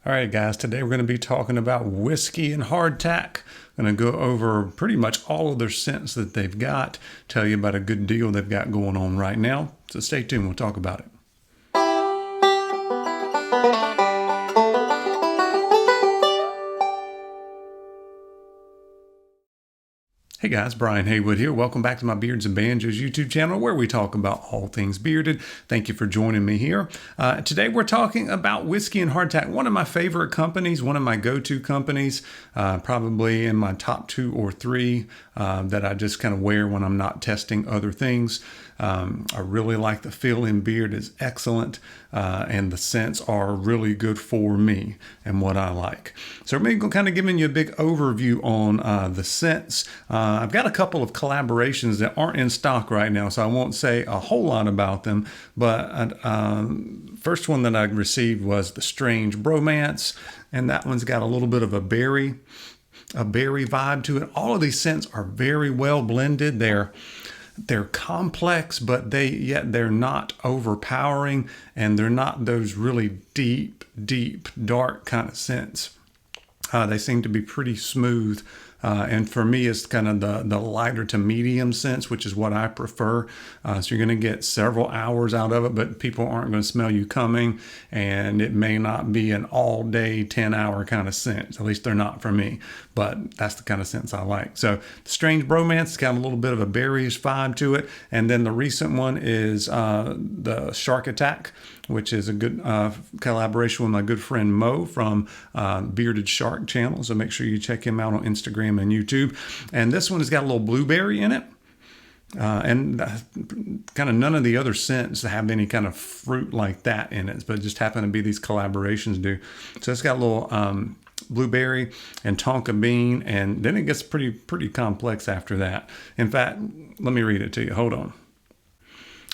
All right, guys, today we're going to be talking about whiskey and hardtack. I'm going to go over pretty much all of their scents that they've got, tell you about a good deal they've got going on right now. So stay tuned, we'll talk about it. Hey guys, Brian Haywood here. Welcome back to my Beards and Banjos YouTube channel where we talk about all things bearded. Thank you for joining me here. Today we're talking about whiskey and hardtack, one of my favorite companies, one of my go-to companies, probably in my top 2 or 3 that I just kind of wear when I'm not testing other things. I really like the feel in beard is excellent, and the scents are really good for me and what I like. So we're kind of giving you a big overview on the scents. I've got a couple of collaborations that aren't in stock right now, so I won't say a whole lot about them. But first one that I received was the Strange Bromance, and that one's got a little bit of a berry vibe to it. All of these scents are very well blended. They're complex, but yet they're not overpowering, and they're not those really deep, dark kind of scents. They seem to be pretty smooth. And for me, it's kind of the lighter to medium scents, which is what I prefer. So you're going to get several hours out of it, but people aren't going to smell you coming, and it may not be an all-day, 10-hour kind of scent. At least they're not for me, but that's the kind of scents I like. So the Strange Bromance has got a little bit of a berryish vibe to it. And then the recent one is the Shark Attack, which is a good collaboration with my good friend Mo from Bearded Shark channel. So make sure you check him out on Instagram and YouTube. And this one has got a little blueberry in it. And kind of none of the other scents have any kind of fruit like that in it, but just happen to be these collaborations do. So it's got a little blueberry and tonka bean, and then it gets pretty complex after that. In fact, let me read it to you. Hold on.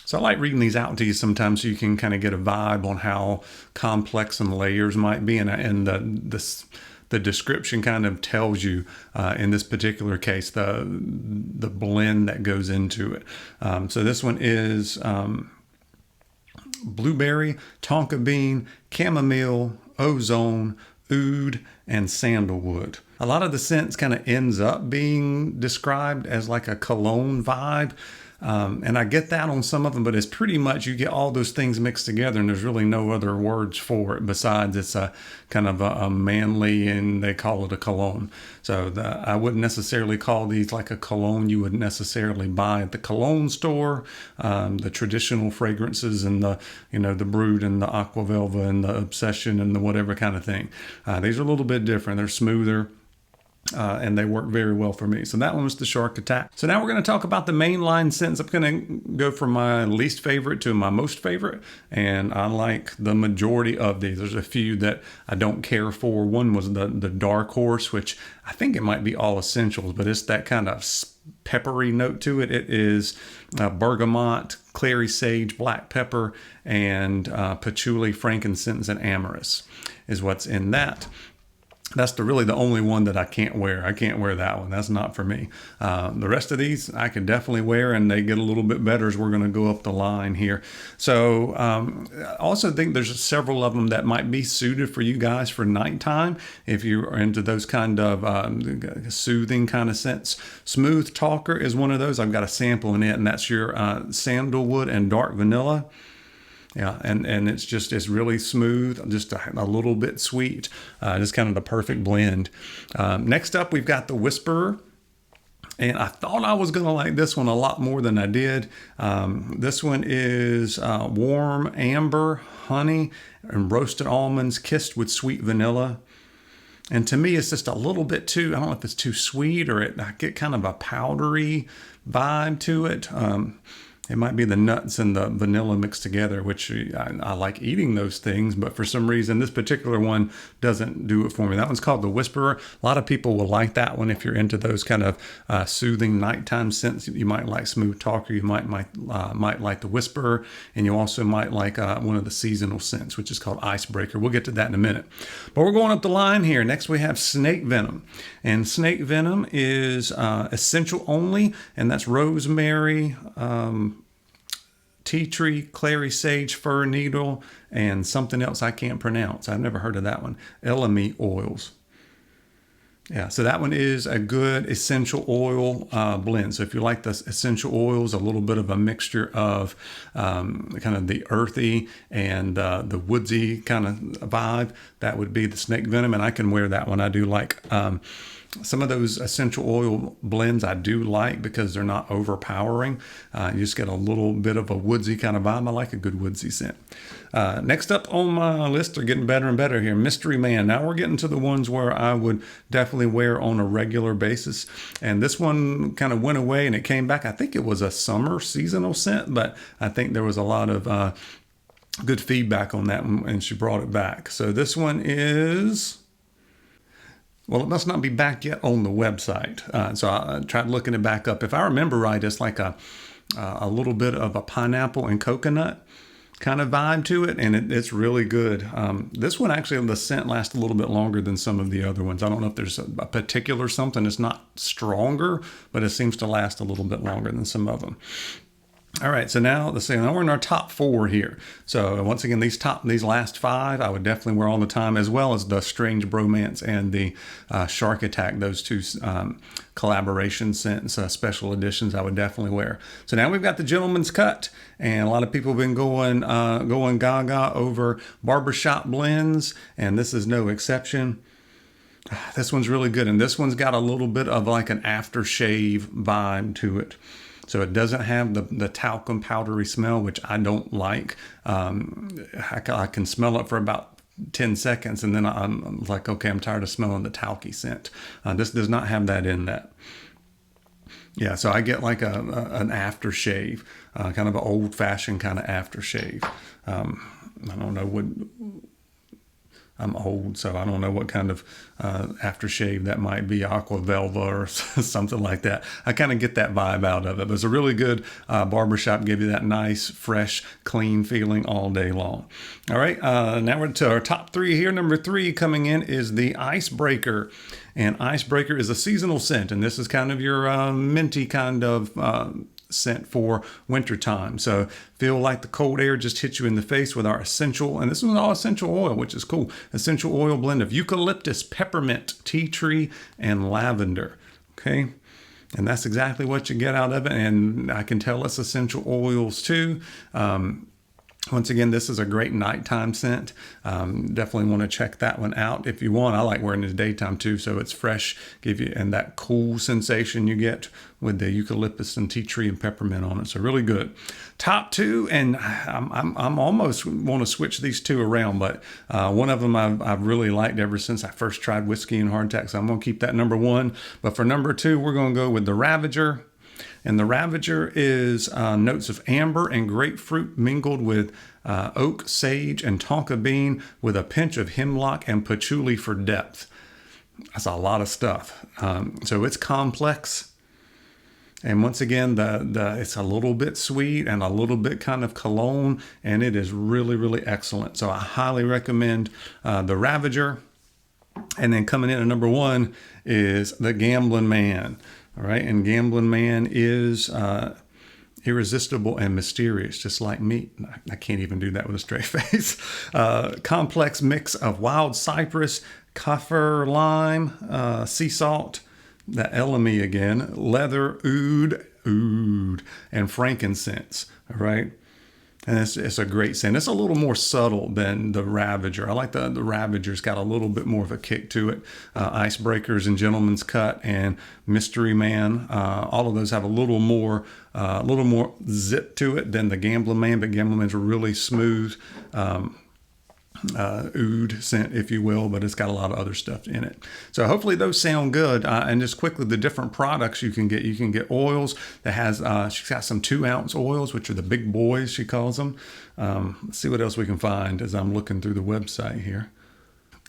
So I like reading these out to you sometimes so you can kind of get a vibe on how complex some layers might be, and the description kind of tells you, in this particular case, the blend that goes into it. So this one is blueberry, tonka bean, chamomile, ozone, oud, and sandalwood. A lot of the scents kind of ends up being described as like a cologne vibe. And I get that on some of them, but it's pretty much you get all those things mixed together, and there's really no other words for it besides it's a kind of a manly, and they call it a cologne. So I wouldn't necessarily call these like a cologne you would necessarily buy at the cologne store. The traditional fragrances and the Brood and the Aqua Velva and the Obsession and the whatever kind of thing. These are a little bit different. They're smoother. And they work very well for me. So that one was the Shark Attack. So now we're going to talk about the mainline scents. I'm going to go from my least favorite to my most favorite. And I like the majority of these. There's a few that I don't care for. One was the Dark Horse, which I think it might be all essentials, but it's that kind of peppery note to it. It is bergamot, clary sage, black pepper, and patchouli, frankincense, and amyris is what's in that. That's really the only one that I can't wear. I can't wear that one. That's not for me. The rest of these I can definitely wear, and they get a little bit better as we're going to go up the line here. So I also think there's several of them that might be suited for you guys for nighttime if you are into those kind of soothing kind of scents. Smooth Talker is one of those. I've got a sample in it, and that's your sandalwood and dark vanilla. Yeah, and it's really smooth, just a little bit sweet, just kind of the perfect blend. Next up, we've got the Whisperer. And I thought I was going to like this one a lot more than I did. This one is warm amber, honey, and roasted almonds kissed with sweet vanilla. And to me, it's just a little bit too, I don't know if it's too sweet or I get kind of a powdery vibe to it. It might be the nuts and the vanilla mixed together, which I like eating those things, but for some reason, this particular one doesn't do it for me. That one's called the Whisperer. A lot of people will like that one if you're into those kind of soothing nighttime scents. You might like Smooth Talker. You might like the Whisperer, and you also might like one of the seasonal scents, which is called Icebreaker. We'll get to that in a minute. But we're going up the line here. Next, we have Snake Venom. And Snake Venom is essential only, and that's rosemary, tea tree, clary sage, fir needle, and something else I can't pronounce. I've never heard of that one. Elemi oils. Yeah, so that one is a good essential oil blend. So if you like the essential oils, a little bit of a mixture of kind of the earthy and the woodsy kind of vibe, that would be the snake venom. And I can wear that one. I do like some of those essential oil blends I do like because they're not overpowering. You just get a little bit of a woodsy kind of vibe. I like a good woodsy scent. Next up on my list are getting better and better here. Mystery Man. Now we're getting to the ones where I would definitely wear on a regular basis. And this one kind of went away and it came back. I think it was a summer seasonal scent, but I think there was a lot of good feedback on that one and she brought it back. So this one is... Well, it must not be back yet on the website. So I tried looking it back up. If I remember right, it's like a little bit of a pineapple and coconut kind of vibe to it, and it's really good. This one actually, the scent lasts a little bit longer than some of the other ones. I don't know if there's a particular something. It's not stronger, but it seems to last a little bit longer than some of them. All right, so now we're in our top 4 here. So once again, these last 5, I would definitely wear all the time, as well as the Strange Bromance and the Shark Attack. Those two collaboration scents, special editions, I would definitely wear. So now we've got the Gentleman's Cut, and a lot of people have been going gaga over barbershop blends, and this is no exception. This one's really good, and this one's got a little bit of like an aftershave vibe to it. So it doesn't have the talcum powdery smell, which I don't like. I can smell it for about 10 seconds and then I'm like, okay, I'm tired of smelling the talky scent. This does not have that in that. Yeah, so I get like an aftershave, kind of an old fashioned kind of aftershave. I don't know what... I'm old, so I don't know what kind of aftershave that might be, aqua velva or something like that. I kind of get that vibe out of it. But it's a really good barbershop, give you that nice, fresh, clean feeling all day long. All right, now we're to our top 3 here. Number 3 coming in is the Icebreaker. And Icebreaker is a seasonal scent, and this is kind of your minty kind of scent for wintertime. So feel like the cold air just hits you in the face with our essential, and this is all essential oil, which is cool. Essential oil blend of eucalyptus, peppermint, tea tree, and lavender. Okay. And that's exactly what you get out of it. And I can tell it's essential oils too. Once again, this is a great nighttime scent. Definitely want to check that one out if you want. I like wearing it in the daytime too, so it's fresh, and that cool sensation you get with the eucalyptus and tea tree and peppermint on it. So really good. Top 2, and I'm almost want to switch these 2 around, but one of them I've really liked ever since I first tried whiskey and hardtack, so I'm going to keep that number 1. But for number 2, we're going to go with the Ravager. And the Ravager is notes of amber and grapefruit mingled with oak, sage, and tonka bean with a pinch of hemlock and patchouli for depth. That's a lot of stuff. So it's complex. And once again, it's a little bit sweet and a little bit kind of cologne, and it is really, really excellent. So I highly recommend the Ravager. And then coming in at number 1 is the Gamblin Man. All right, and Gamblin Man is irresistible and mysterious, just like me. I can't even do that with a straight face. Complex mix of wild cypress, kaffir lime, sea salt, the elemi again, leather, oud, and frankincense. All right. And it's a great scent. It's a little more subtle than the Ravager. I like the Ravager's got a little bit more of a kick to it. Icebreakers and Gentleman's Cut and Mystery Man. All of those have a little more zip to it than the Gamblin Man, but Gamblin Man's really smooth. Oud scent, if you will, but it's got a lot of other stuff in it. So hopefully those sound good. And just quickly, the different products you can get oils that has, she's got some 2-ounce oils, which are the big boys, she calls them. Let's see what else we can find as I'm looking through the website here.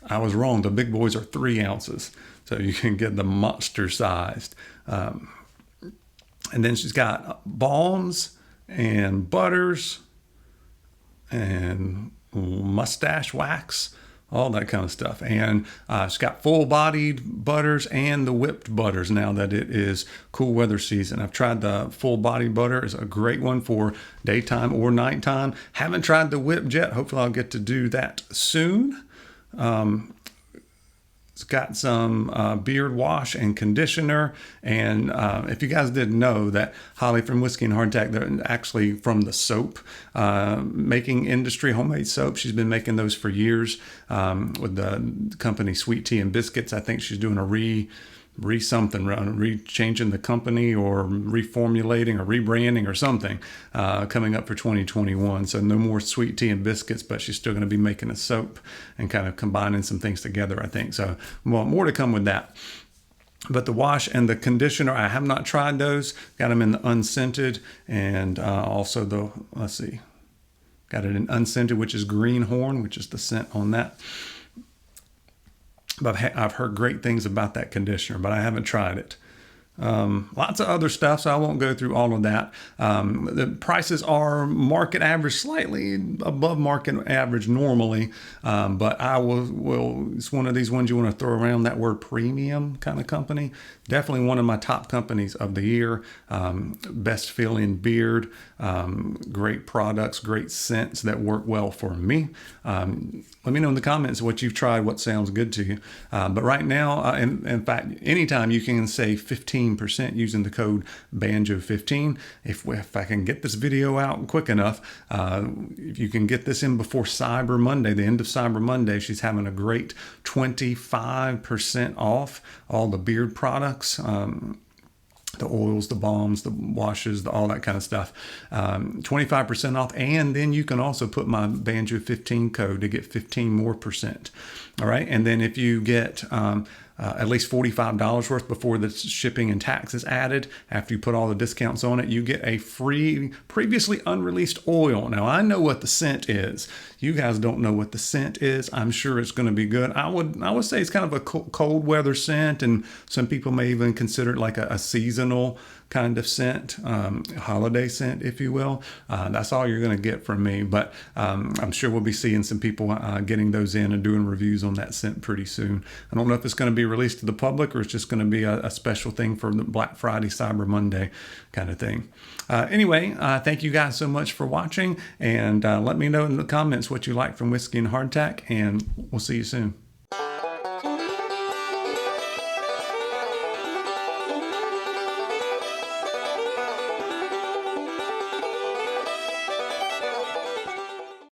I was wrong. The big boys are 3 ounces. So you can get the monster sized. And then she's got balms and butters and mustache wax, all that kind of stuff. And it's got full-bodied butters and the whipped butters now that it is cool weather season. I've tried the full-bodied butter. It's a great one for daytime or nighttime. Haven't tried the whipped yet. Hopefully I'll get to do that soon. It's got some beard wash and conditioner. And if you guys didn't know that Holly from Whiskey and Hardtack, they're actually from the soap making industry, homemade soap. She's been making those for years with the company Sweet Tea and Biscuits. I think she's doing a changing the company or reformulating or rebranding or something coming up for 2021. So no more Sweet Tea and Biscuits, but she's still going to be making a soap and kind of combining some things together, I think. So well, more to come with that. But the wash and the conditioner, I have not tried those. Got them in the unscented and also the, let's see, got it in unscented, which is Greenhorn, which is the scent on that. But I've heard great things about that conditioner, but I haven't tried it. Lots of other stuff, so I won't go through all of that. The prices are market average, slightly above market average normally, but I will. It's one of these ones you want to throw around that word premium kind of company. Definitely one of my top companies of the year. Best feeling beard, great products, great scents that work well for me. Let me know in the comments what you've tried, what sounds good to you. But right now, in fact, anytime you can save 15% using the code BANJO15. If I can get this video out quick enough, if you can get this in before Cyber Monday, the end of Cyber Monday, she's having a great 25% off all the beard products. The oils, the balms, the washes, all that kind of stuff. 25% off. And then you can also put my BANJO15 code to get 15% more. All right. And then if you get at least $45 worth before the shipping and taxes added, after you put all the discounts on it, you get a free previously unreleased oil. Now, I know what the scent is. You guys don't know what the scent is. I'm sure it's going to be good. I would say it's kind of a cold weather scent, and some people may even consider it like a seasonal kind of scent, holiday scent, if you will. That's all you're going to get from me, but I'm sure we'll be seeing some people getting those in and doing reviews on that scent pretty soon. I don't know if it's going to be released to the public or it's just going to be a special thing for the Black Friday, Cyber Monday kind of thing. Anyway, thank you guys so much for watching, and let me know in the comments what you like from Whiskey and Hardtack, and we'll see you soon.